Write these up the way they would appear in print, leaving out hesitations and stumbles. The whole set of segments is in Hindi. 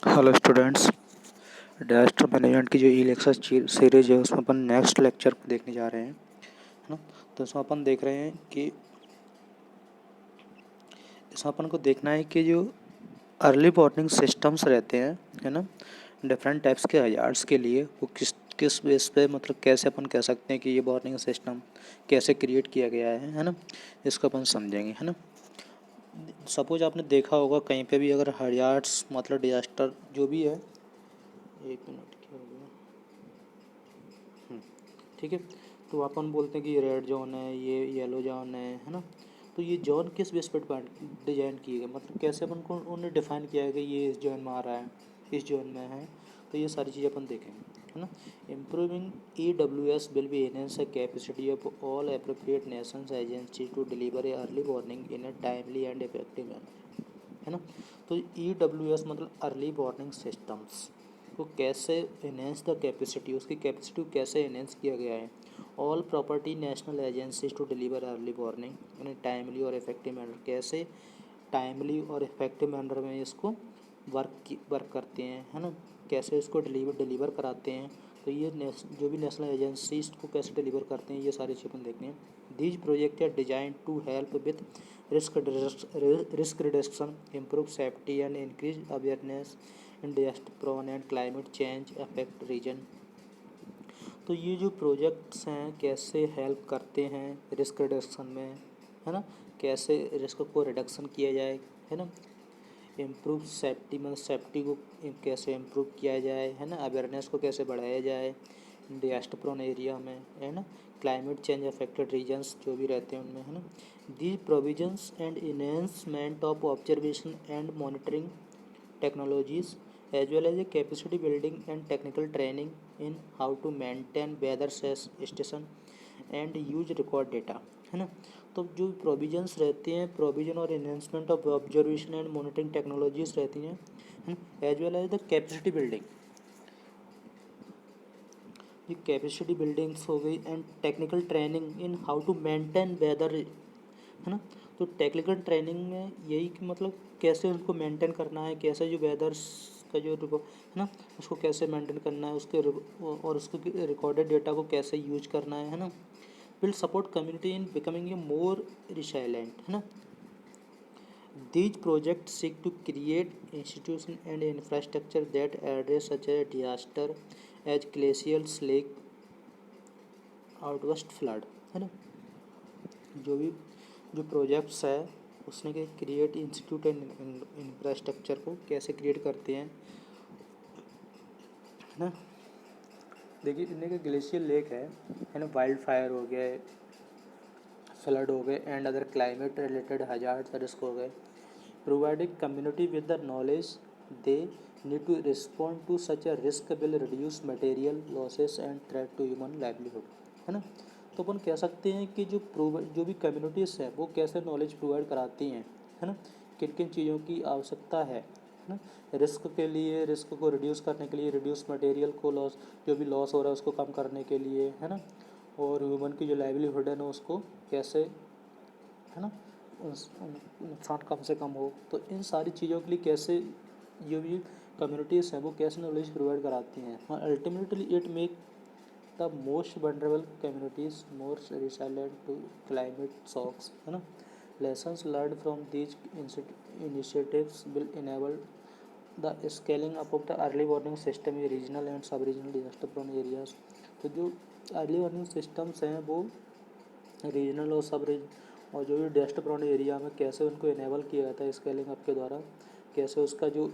Hello students. डिजास्टर मैनेजमेंट की जो ई लेक्चर सीरीज है उसमें अपन नेक्स्ट लेक्चर को देखने जा रहे हैं, है ना। तो इसमें अपन देख रहे हैं कि इसमें अपन को देखना है कि जो अर्ली वार्निंग सिस्टम्स रहते हैं, है ना, डिफरेंट टाइप्स के हजार्ड्स के लिए वो किस किस बेस पे, मतलब कैसे अपन कह सकते हैं कि ये वार्निंग सिस्टम कैसे क्रिएट किया गया है ना। इसको अपन समझेंगे, है ना। सपोज आपने देखा होगा कहीं पे भी अगर हजार्ड्स मतलब डिजास्टर जो भी है, एक मिनट क्या हो गया, ठीक है। तो अपन बोलते हैं कि ये रेड जोन है, ये येलो जोन है ना। तो ये जोन किस बेस पर डिजाइन किए गए, मतलब कैसे अपन को उन्हें डिफाइन किया है कि ये इस जोन में आ रहा है, इस जोन में है। तो ये सारी चीज़ें अपन देखेंगे, है ना। Improving EWS will be enhance the capacity of all appropriate nations agency to deliver a early warning in a timely and effective manner, है ना। तो EWS मतलब अर्ली वार्निंग सिस्टम्स को कैसे एनहेंस द कैपेसिटी, उसकी कैपेसिटी को कैसे एनहेंस किया गया है। All property national agencies to deliver early warning in timely और इफेक्टिव मैनर, कैसे टाइमली और इफेक्टिव मैनर में इसको वर्क करते हैं, है ना। कैसे इसको डिलीवर कराते हैं। तो ये जो भी नेशनल एजेंसीज को कैसे डिलीवर करते हैं, ये सारी चीज़ें अपन देखनी है। These project are design to help with risk reduction, improve safety and increase awareness in disaster prone and climate change affect region. तो ये जो प्रोजेक्ट्स हैं कैसे हेल्प करते हैं रिस्क रिडक्शन में, है ना। कैसे रिस्क को रिडक्शन किया जाए, है ना। इम्प्रूव सेफ्टी मतलब सेफ्टी को कैसे इम्प्रूव किया जाए, है ना। अवेयरनेस को कैसे बढ़ाया जाए डिजास्टर प्रोन एरिया में, है ना। क्लाइमेट चेंज अफेक्टेड रीजन्स जो भी रहते हैं उनमें, है ना। दी provisions and enhancement of observation and monitoring technologies as well as a capacity building and technical training in how to maintain weather station and use record data, है ना। तो जो प्रोविजंस रहते हैं, प्रोविजन और enhancement of observation and monitoring technologies रहती हैं, as well as the capacity building, ये कैपेसिटी बिल्डिंग्स हो गई and technical training in how to maintain weather, है ना। तो टेक्निकल ट्रेनिंग में यही कि मतलब कैसे उनको मेंटेन करना है, कैसे जो वेदर्स का जो है ना उसको कैसे मेंटेन करना है, उसके और उसको रिकॉर्डेड डेटा को कैसे यूज करना है ना। Will support community in becoming a more resilient, है ना। These projects seek to create institutions and infrastructure that address such a disaster as glacial lake outburst flood, है ना। जो भी जो प्रोजेक्ट्स है उसने के क्रिएट इंस्टीट्यूट एंड इंफ्रास्ट्रक्चर को कैसे क्रिएट करते हैं, है ना। देखिए इनके का ग्लेशियर लेक है ना, वाइल्ड फायर हो गए, फ्लड हो गए and other climate related hazards risk हो गए। Providing community with the knowledge they need to respond to such a risk will reduce material losses and threat to human livelihood, है ना। तो अपन कह सकते हैं कि जो भी कम्युनिटीज़ है वो कैसे नॉलेज प्रोवाइड कराती हैं, है ना। किन किन चीज़ों की आवश्यकता है ना। रिस्क के लिए, रिस्क को रिड्यूस करने के लिए, रिड्यूस मटेरियल को लॉस, जो भी लॉस हो रहा है उसको कम करने के लिए, है ना। और ह्यूमन की जो लाइवलीहुड है ना उसको कैसे, है ना, नुकसान कम से कम हो। तो इन सारी चीज़ों के लिए कैसे जो भी कम्युनिटीज़ हैं वो कैसे नॉलेज प्रोवाइड कराती हैं। हाँ, ultimately it make the most vulnerable communities more resilient to climate shocks, है ना। Lessons learn from these initiatives will enable the scaling up of the early warning system in regional and sub regional disaster prone areas. तो जो अर्ली वार्निंग सिस्टम्स हैं वो रीजनल और सब रीजन और जो भी डिजास्टर प्रोन एरिया में कैसे उनको इनेबल किया जाता है स्केलिंग अप के द्वारा, कैसे उसका जो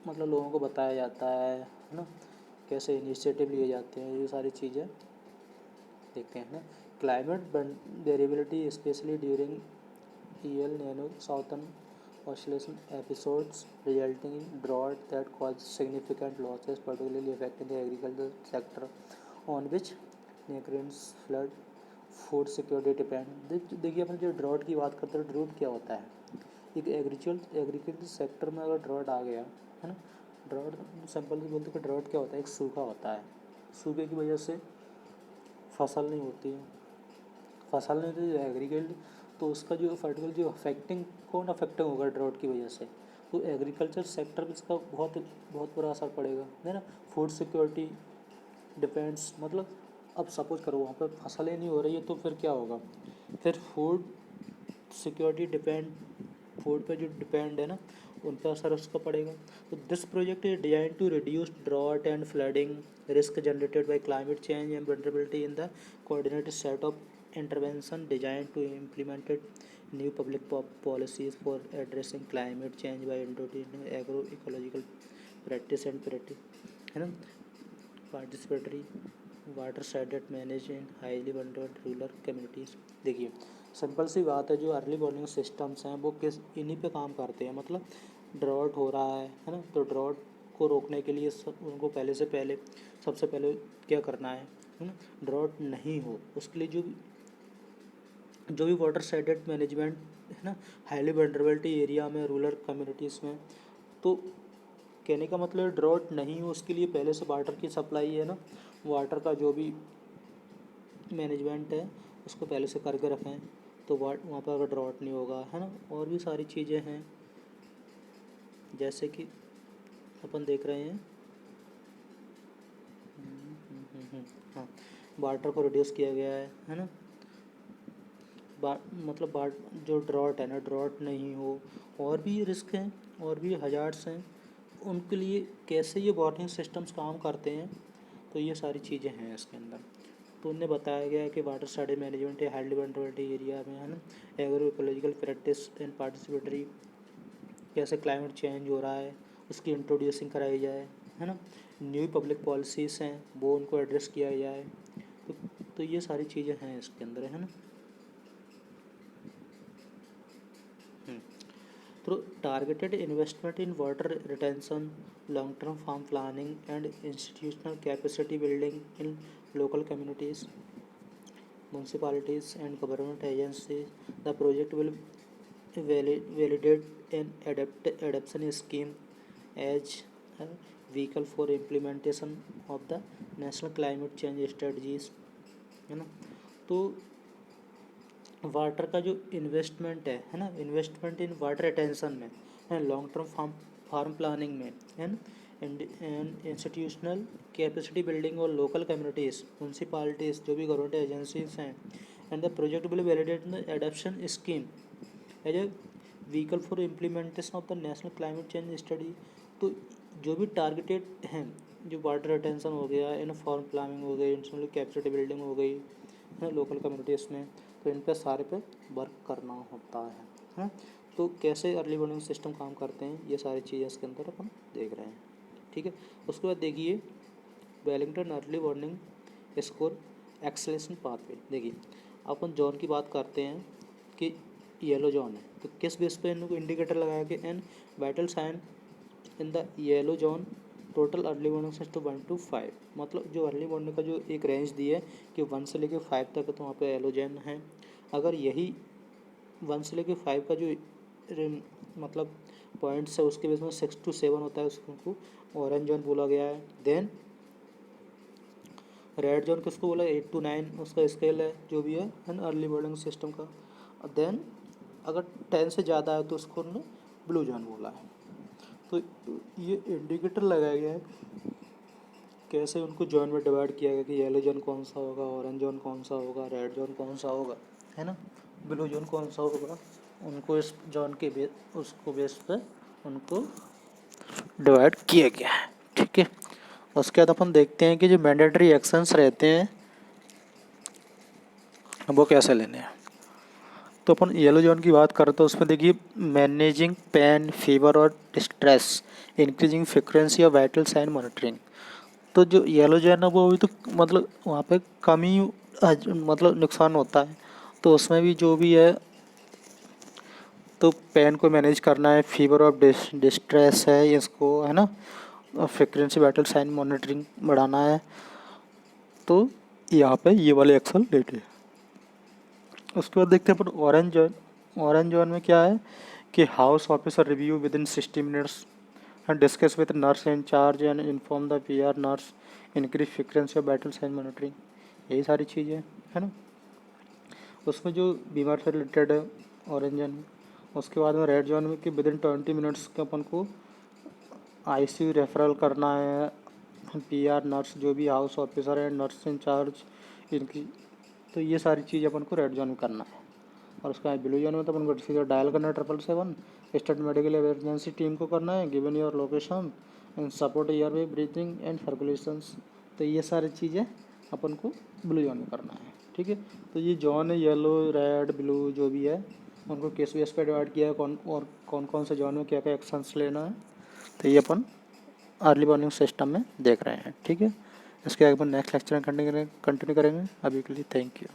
मतलब लोगों को बताया जाता है ना, कैसे इनिशिएटिव लिए जाते हैं, ये सारी चीज़ें देखते हैं ना। Climate variability specially during EL nano southern oscillation episodes resulting in drought that cause significant losses particularly affecting the agricultural sector on which nutrients flood food security depend. देखिए अपन जो ड्रॉट की बात करते हैं, ड्रॉट क्या होता है। एक एग्रीकल्चर सेक्टर में अगर ड्रॉट आ गया, है ना, ड्रॉट सिंपल बोलते हैं कि ड्रॉट क्या होता है, एक सूखा होता है। सूखे की वजह से फसल नहीं होती है, फसल नहीं होती एग्रीकल्चर, तो उसका जो पर्टिकुलर जो अफेक्टिंग कौन अफेक्टिंग होगा ड्रॉट की वजह से, तो एग्रीकल्चर सेक्टर पे इसका बहुत बहुत बुरा असर पड़ेगा, है ना। फूड सिक्योरिटी डिपेंड्स, मतलब अब सपोज करो वहाँ पर फसल ही नहीं हो रही है तो फिर क्या होगा, फिर फूड सिक्योरिटी डिपेंड, फूड पे जो डिपेंड है ना उन पर असर उसका पड़ेगा। तो this project is design to reduce drought and flooding risk generated by climate change and vulnerability in the coordinated set of intervention designed to implemented new public policies for addressing climate change by introducing agroecological practice and है ना participatory water shaded manage in highly vulnerable rural communities. देखिए सिंपल सी बात है, जो अर्ली वार्निंग सिस्टम्स हैं वो किस इन्हीं पे काम करते हैं। मतलब ड्रॉट हो रहा है ना, तो ड्रॉट को रोकने के लिए उनको सबसे पहले क्या करना है ना, ड्रॉट नहीं हो उसके लिए जो भी वाटर शेडेड मैनेजमेंट है ना हाईली वनरेबिलिटी एरिया में रूरल कम्युनिटीज़ में, तो कहने का मतलब ड्रॉट नहीं हो उसके लिए पहले से वाटर की सप्लाई है ना, वाटर का जो भी मैनेजमेंट है उसको पहले से करके रखें, तो वहाँ पर अगर ड्रॉट नहीं होगा, है ना। और भी सारी चीज़ें हैं जैसे कि अपन देख रहे हैं, हाँ वाटर को रिड्यूस किया गया है ना। मतलब जो ड्रॉट है ना, ड्रॉट नहीं हो, और भी रिस्क हैं और भी हजार्ड्स हैं, उनके लिए कैसे ये वार्निंग सिस्टम्स काम करते हैं, तो ये सारी चीज़ें हैं इसके अंदर। तो उन्हें बताया गया है कि वाटर शेडेड मैनेजमेंट या हाईली वनरेबिलिटी एरिया में है ना agro ecological practice and participatory, कैसे क्लाइमेट चेंज हो रहा है उसकी इंट्रोड्यूसिंग कराई जाए, है ना। न्यू पब्लिक पॉलिसीज़ हैं वो उनको एड्रेस किया जाए, तो ये सारी चीज़ें हैं इसके अंदर, है ना। Through targeted investment in water retention, long-term farm planning, and institutional capacity building in local communities, municipalities, and government agencies, the project will validate an adoption scheme as a vehicle for implementation of the national climate change strategies, है ना। तो वाटर का जो इन्वेस्टमेंट है ना, इन्वेस्टमेंट इन वाटर रिटेंशन में है, लॉन्ग टर्म फार्म प्लानिंग में है ना, एंड इंस्टीट्यूशनल कैपेसिटी बिल्डिंग और लोकल कम्युनिटीज़ म्यूनसिपालिटीज़ जो भी गवर्नमेंट एजेंसीज हैं, and the project will validate the adoption scheme as a vehicle for implementation of the national climate change study. तो जो भी टारगेटेड हैं, जो वाटर रिटेंशन हो गया, इन फार्म प्लानिंग हो गई, इंस्टीट्यूशनल कैपेसिटी बिल्डिंग हो गई है लोकल कम्युनिटीज़ में, तो इन पर सारे पे वर्क करना होता है। तो कैसे अर्ली वार्निंग सिस्टम काम करते हैं ये सारी चीज़ें इसके अंदर अपन देख रहे हैं, ठीक है। उसके बाद देखिए Wellington early warning score acceleration pathway. देखिए अपन जोन की बात करते हैं कि येलो जोन है, तो किस बेस पे इनको इंडिकेटर लगा के and vital sign in the yellow zone total early warning system 1 to 5, मतलब जो अर्ली वार्निंग का जो एक रेंज दी है कि 1 से लेकर 5 तक है, तो वहाँ पे येलोजन है। अगर यही 1 से लेकर 5 का जो मतलब पॉइंट्स है उसके बेस में 6 to 7 होता है, उसको ऑरेंज जोन बोला गया है। देन रेड जोन किसको बोला, 8 to 9 उसका स्केल है जो भी है ना अर्ली वार्निंग सिस्टम का। देन अगर 10 से ज़्यादा है तो उसको उन्होंने ब्लू जोन बोला है। तो ये इंडिकेटर लगाया गया है कैसे उनको जोन में डिवाइड किया गया कि येलो जोन कौन सा होगा, ऑरेंज जोन कौन सा होगा, रेड जोन कौन सा होगा, है ना, ब्लू जोन कौन सा होगा, उनको इस जोन के उसको बेस पे उनको डिवाइड किया गया है, ठीक है। उसके बाद अपन देखते हैं कि जो मैंडेटरी एक्शंस रहते हैं वो कैसे लेने हैं। तो अपन येलो जोन की बात करें तो उसमें देखिए मैनेजिंग पेन फीवर और stress, increasing frequency of vital sign monitoring. तो जो येलो जो है ना वो अभी तो मतलब वहाँ पे कम ही मतलब नुकसान होता है, तो उसमें भी जो भी है तो पेन को मैनेज करना है, फीवर ऑफ डिस्ट्रेस है इसको, है ना, फ्रिक्वेंसी वाइटल साइन मॉनिटरिंग बढ़ाना है, तो यहाँ पे ये वाले एक्शन लेते हैं। उसके बाद देखते हैं अपन ऑरेंज जोन। ऑरेंज जोन में क्या है कि house officer review with in 60 minutes and discuss with nurse in charge and inform the PR nurse, increase frequency of vital sign monitoring, यही सारी चीज़ें है ना। उसमें जो बीमार से रिलेटेड है ऑरेंज जोन, उसके बाद में रेड जोन में कि विद इन 20 मिनट्स के अपन को आईसीयू रेफरल करना है, पीआर नर्स जो भी हाउस ऑफिसर है, नर्स इंचार्ज इनकी, तो ये सारी चीज़ अपन को रेड जोन में करना है। और उसका ब्लू जोन में तो अपन को सीधा डायल करना है 777, स्टेट मेडिकल इमरजेंसी टीम को करना है, given your location and support airway breathing and circulations. तो ये सारी चीज़ें अपन को ब्लू जोन में करना है, ठीक है। तो ये जोन है येलो रेड ब्लू जो भी है उनको किस बेस पे डिवाइड किया है, कौन कौन से जोन में क्या क्या एक्शंस लेना है, तो ये अपन अर्ली वार्निंग सिस्टम में देख रहे हैं, ठीक है। इसके आगे अपन नेक्स्ट लेक्चर में कंटिन्यू करेंगे। अभी के लिए थैंक यू।